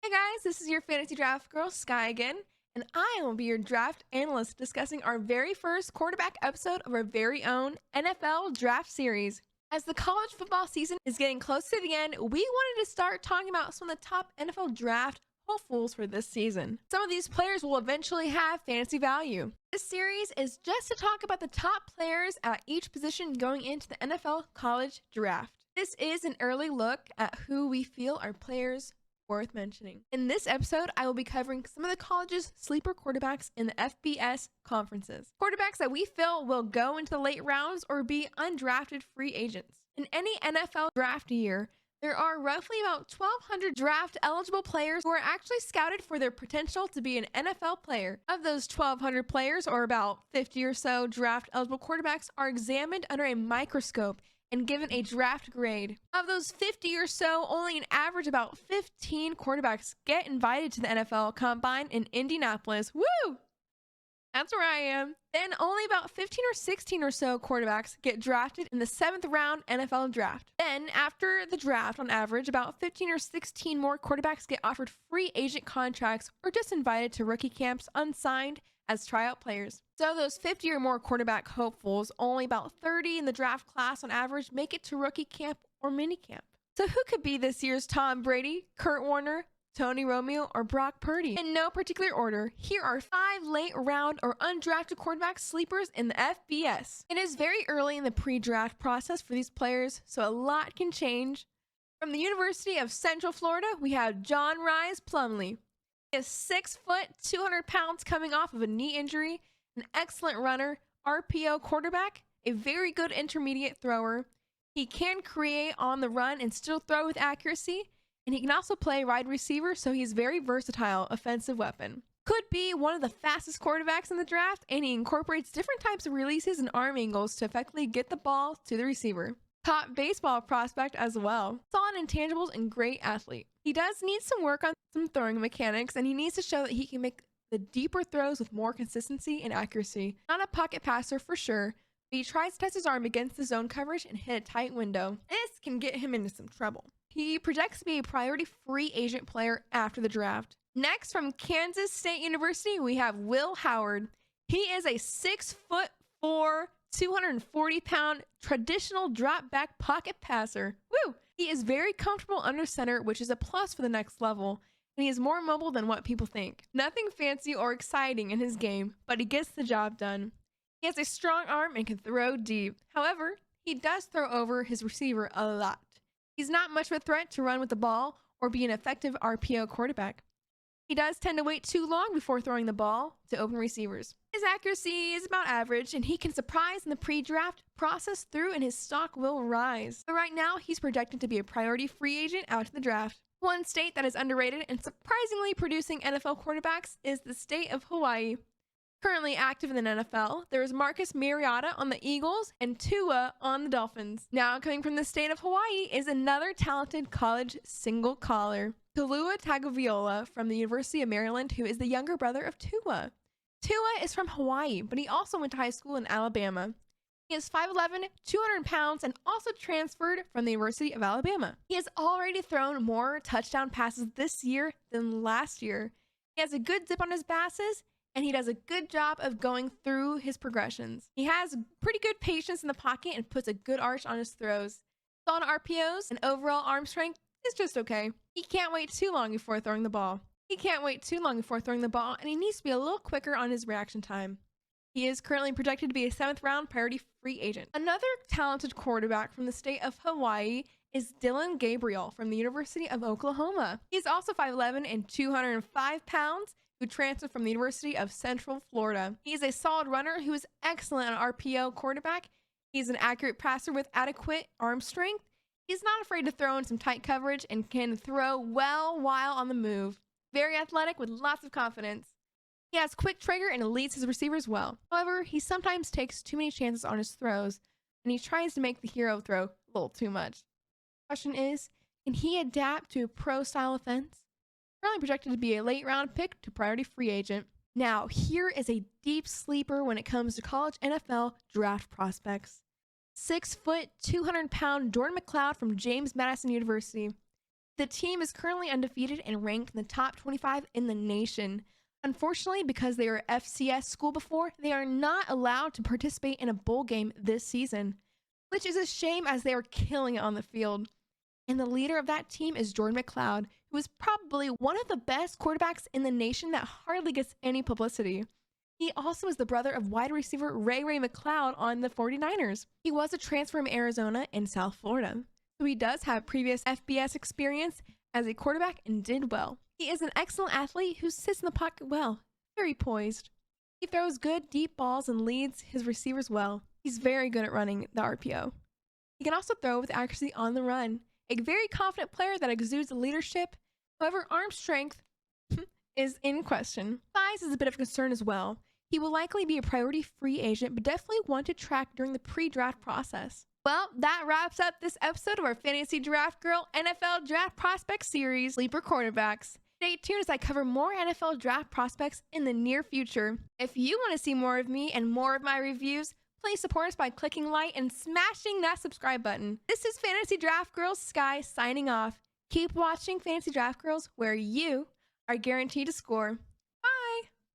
Hey guys, this is your fantasy draft girl, Skye again, and I will be your draft analyst discussing our very first quarterback episode of our very own NFL draft series. As the college football season is getting close to the end, we wanted to start talking about some of the top NFL draft hopefuls for this season. Some of these players will eventually have fantasy value. This series is just to talk about the top players at each position going into the NFL college draft. This is an early look at who we feel are players worth mentioning. In this episode, I will be covering some of the college's sleeper quarterbacks in the FBS conferences. Quarterbacks that we feel will go into the late rounds or be undrafted free agents. In any NFL draft year, there are roughly about 1,200 draft eligible players who are actually scouted for their potential to be an NFL player. Of those 1,200 players, or about 50 or so draft eligible quarterbacks, are examined under a microscope and given a draft grade. Of those 50 or so, only an average about 15 quarterbacks get invited to the NFL Combine in Indianapolis. Woo! That's where I am. Then only about 15 or 16 or so quarterbacks get drafted in the 7th round NFL draft. Then after the draft, on average, about 15 or 16 more quarterbacks get offered free agent contracts or just invited to rookie camps unsigned as tryout players. So those 50 or more quarterback hopefuls, only about 30 in the draft class on average make it to rookie camp or mini camp. So who could be this year's Tom Brady, Kurt Warner, Tony Romo, or Brock Purdy? In no particular order, here are 5 late round or undrafted quarterback sleepers in the FBS. It is very early in the pre-draft process for these players, so a lot can change. From the University of Central Florida, we have John Rhys Plumlee. He is 6 foot, 200 pounds coming off of a knee injury, an excellent runner, RPO quarterback, a very good intermediate thrower. He can create on the run and still throw with accuracy, and he can also play wide receiver, so he's very versatile offensive weapon. Could be one of the fastest quarterbacks in the draft, and he incorporates different types of releases and arm angles to effectively get the ball to the receiver. Top baseball prospect as well. Solid intangibles and great athlete. He does need some work on some throwing mechanics, and he needs to show that he can make the deeper throws with more consistency and accuracy. Not a pocket passer for sure, but he tries to test his arm against the zone coverage and hit a tight window. This can get him into some trouble. He projects to be a priority free agent player after the draft. Next, from Kansas State University, we have Will Howard. He is a 6'4", 240-pound traditional drop back pocket passer. Woo! He is very comfortable under center, which is a plus for the next level, and he is more mobile than what people think. Nothing fancy or exciting in his game, but he gets the job done. He has a strong arm and can throw deep. However, he does throw over his receiver a lot. He's not much of a threat to run with the ball or be an effective RPO quarterback. He does tend to wait too long before throwing the ball to open receivers. His accuracy is about average, and he can surprise in the pre-draft process through, and his stock will rise. But right now, he's projected to be a priority free agent out of the draft. One state that is underrated and surprisingly producing NFL quarterbacks is the state of Hawaii. Currently active in the NFL, there is Marcus Mariota on the Eagles and Tua on the Dolphins. Now coming from the state of Hawaii is another talented college single caller, Tua Tagovailoa from the University of Maryland, who is the younger brother of Tua. Tua is from Hawaii, but he also went to high school in Alabama. He is 5'11", 200 pounds, and also transferred from the University of Alabama. He has already thrown more touchdown passes this year than last year. He has a good zip on his passes, and he does a good job of going through his progressions. He has pretty good patience in the pocket and puts a good arch on his throws. Solid RPOs and overall arm strength is just okay. He can't wait too long before throwing the ball. And he needs to be a little quicker on his reaction time. He is currently projected to be a 7th round priority free agent. Another talented quarterback from the state of Hawaii is Dylan Gabriel from the University of Oklahoma. He's also 5'11" and 205 pounds, who transferred from the University of Central Florida. He's a solid runner who is excellent on RPO quarterback. He's an accurate passer with adequate arm strength. He's not afraid to throw in some tight coverage and can throw well while on the move. Very athletic with lots of confidence. He has quick trigger and leads his receivers well. However, he sometimes takes too many chances on his throws, and he tries to make the hero throw a little too much. The question is, can he adapt to a pro-style offense? Currently projected to be a late round pick to priority free agent. Now, here is a deep sleeper when it comes to college NFL draft prospects. 6 foot, 200-pound Jordan McLeod from James Madison University. The team is currently undefeated and ranked in the top 25 in the nation. Unfortunately, because they were FCS school before, they are not allowed to participate in a bowl game this season, which is a shame as they are killing it on the field. And the leader of that team is Jordan McLeod, who is probably one of the best quarterbacks in the nation that hardly gets any publicity. He also is the brother of wide receiver Ray McLeod on the 49ers. He was a transfer from Arizona and South Florida, so he does have previous FBS experience as a quarterback and did well. He is an excellent athlete who sits in the pocket well, very poised. He throws good deep balls and leads his receivers well. He's very good at running the RPO. He can also throw with accuracy on the run. A very confident player that exudes leadership. However, arm strength is in question. Size is a bit of a concern as well. He will likely be a priority free agent, but definitely one to track during the pre-draft process. Well, that wraps up this episode of our Fantasy Draft Girl NFL Draft Prospect Series, Sleeper Quarterbacks. Stay tuned as I cover more NFL draft prospects in the near future. If you want to see more of me and more of my reviews, please support us by clicking like and smashing that subscribe button. This is Fantasy Draft Girls Skye signing off. Keep watching Fantasy Draft Girls, where you are guaranteed to score.